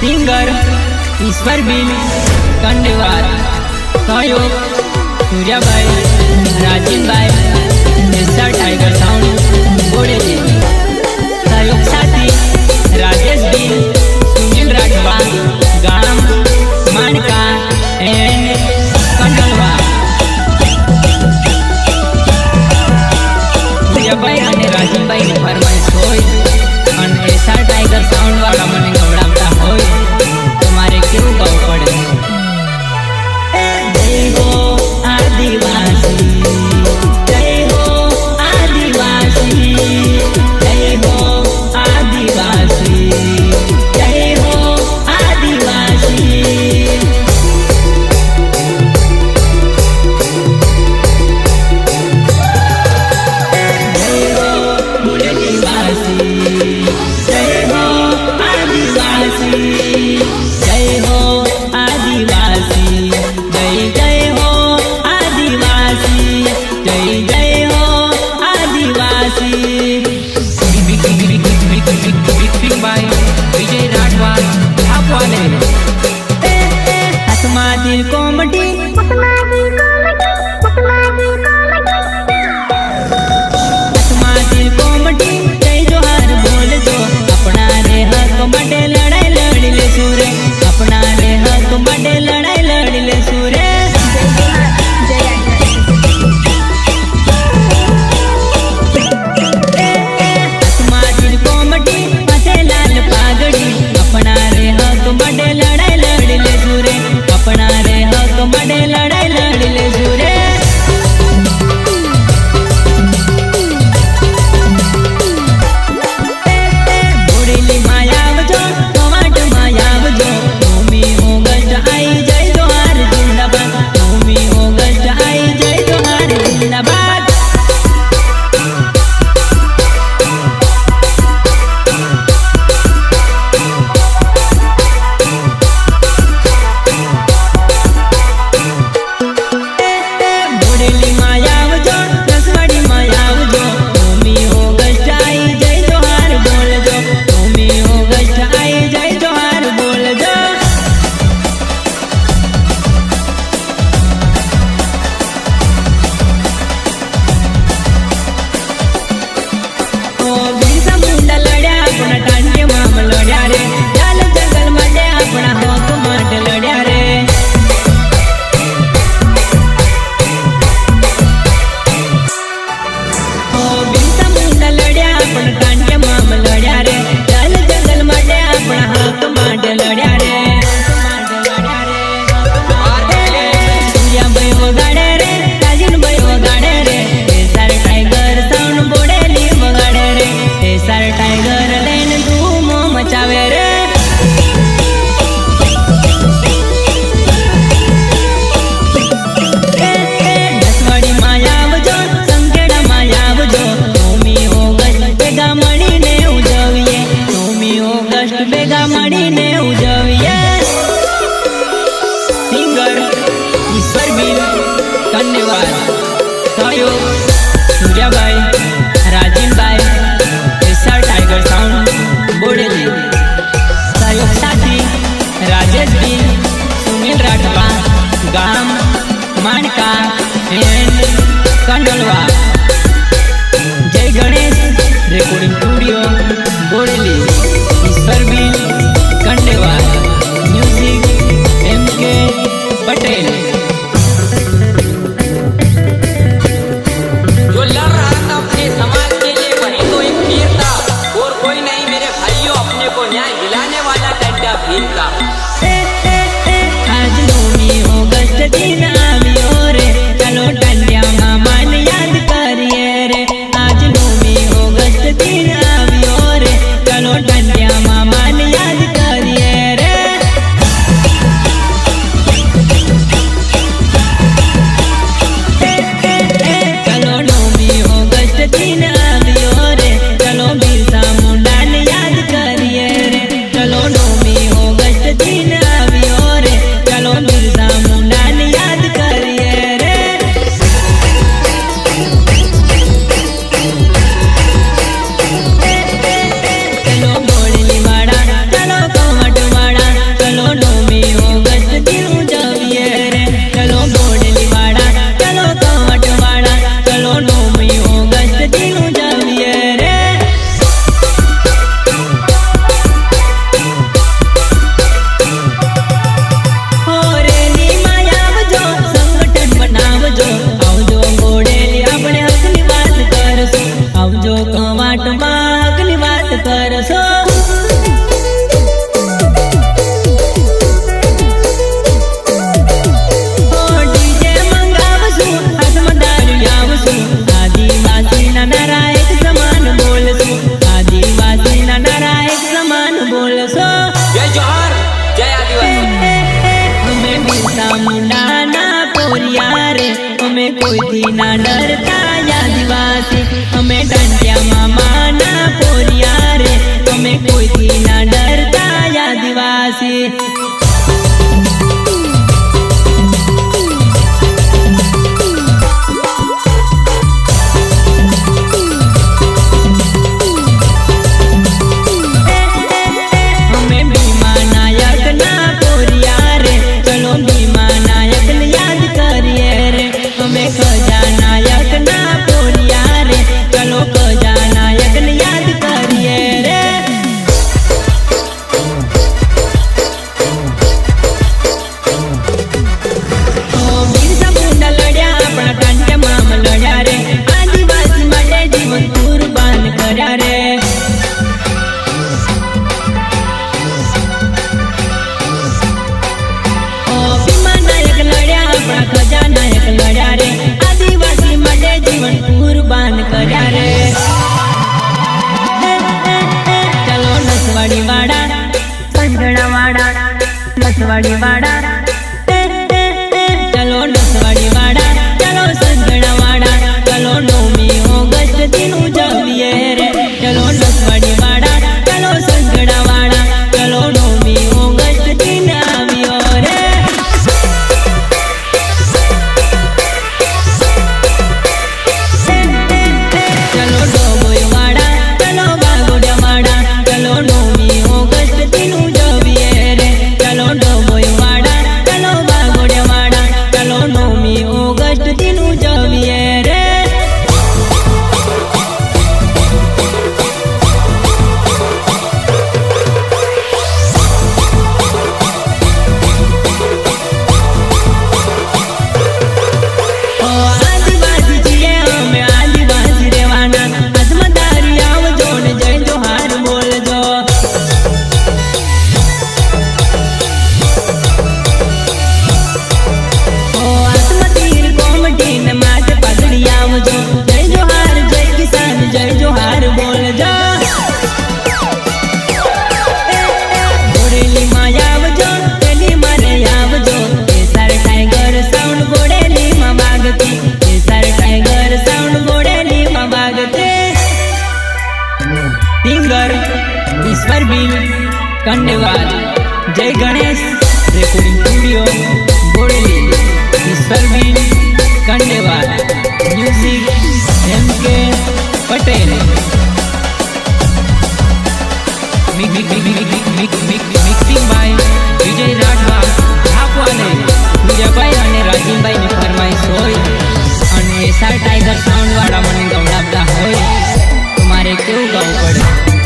Singer ईश्वर bill कंडेवार, सहयोग सूर्याबाई, राजीवबाई, SR tiger sound Bodeli, सहयोग साथी राजेश बिल, सुनील राठवा, गाम माणका एंड कंडलवा। सूर्याबाई અને રાજીવબાઈ ની ફરમાઈશ હોય અને એસઆર टाइगर साउंड वाला મને ગવડાવતા હોય તો મારે કેવું ગાવું પડે? जय हो आदिवासी, जय हो आदिवासी, जय हो आदिवासी, जय हो आदिवासी। जय हो मूलनिवासी, जय हो आदिवासी, जय हो आदिवासी, जय जय हो आदिवासी, जय जय हो आदिवासी। बाई विजय राठवा आपवाले हसमा दिल कोमटी, हसमा दिल कोमटी, जय जोहार बोल जो अपना रे हक मटे लड़ाई लड़ी ले सूरे, अपना रे हक मटे लड़ाई लड़ी ले सूरे। हसमा दिल कोमटी, माथे लाल पागड़ी, अपना रे हक मटे लड़ाई लड़ी ले सूरे, अपना रे हक मटे लड़ाई लड़ी ले सूरे। बोरेली मायावजो, कवाट मायावजो, भूमि हो गष्ट आई जय जोहार जिंदाबाद, भूमि हो गष्ट आई जय जोहार जिंदाबाद। बोरेली मायावजो, रसवाड़ी मायावजो, भूमि हो गष्ट आई जय जोहार बोल जो, भूमि हो गष्ट आई जय जोहार बोल जो। ओ बिरसा मुंडा लड्या अपना टांटे माम लड्या रे, लाल जंगल मध्ये अपना हक माटे लड्या रे। ओ बिरसा मुंडा लड्या अपना टांटे माम लड्या रे, लाल जंगल मध्ये अपना हक माटे लड्या रे। सूर्याबाई वगाडे रे, राजीवबाई वगाडे रे, एसआर टाइगर साउंड बोडेली वगाडे रे, एसआर टाइगर लेन धूम मचावे रे। दसवाड़ी मायावजो, संखेड़ा मायावजो, भूमि हो गष्ट बेगा मळीने उजवीए, भूमि हो गष्ट बेगा मळीने उजवीए। सिंगर ईश्वर बिल कंडेवार, सहयोग सूर्याबाई, राजीवबाई, एसआर टाइगर साउंड बोडेली, કરશો ડીજે મંગાવશું હાથમાં દારૂ આવશું આદિવાસીના નારા એક સમાન બોલશું આદિવાસીના નારા એક સમાન બોલશો જય જોહાર જય આદિવાસી અમે બિરસા મુંડાના પોરિયા રે અમે કોઈથી ના ડરતા આદિવાસી અમે દાંડિયા મામાના પોરિયા રે અમે કોઈથી ના ડરતા આદિવાસી नसवाड़ी वाड़ा चलो नसवाड़ी वाड़ा चलो संगड़ा वाड़ा चलो 9 ऑगस्ट दिन उजविए रे चलो नसवाड़ी वाड़ा चलो संगड़ा वाड़ा चलो 9 ऑगस्ट दिन आवियो रे चलो डोबोय वाड़ा चलो बागोड़ा वाड़ा चलो 9 ऑगस्ट दिन उजविए रे चलो डोबोय वाड़ा चलो बागोड़ा वाड़ा चलो 9 ऑगस्ट दिन उजविए रे आदिवासी छिए અમે આદિવાસી રહેવાના હાથમાં દારૂ આવજો ને જય જોહાર બોલજો હાથમાં તીર કોમટી ને માથે પાઘડી આવજો જય જોહાર જય કિસાન જય જોહાર બોલજો બોડેલીમાં આવજો પેલી મારે આવજો કેસર ટાઈગર સાઉન્ડ બોડેલીમાં વાગતી કેસર ટાઈગર સાઉન્ડ બોડેલીમાં વાગતી singer Ishwar Bhil Kandewal Jai Ganesh recording studio Bodeli Ishwar Bhil Kandewal music MK Patel mixing by Vijay Rathwa ધાપવાને વિજયભાઈ અને રાજીવભાઈની ફરમાઈશ હોય અને SR ટાઈગર સાઉન્ડ વાળા મને ગવડાવતા હોય તો મારે કેવું ગાવું પડે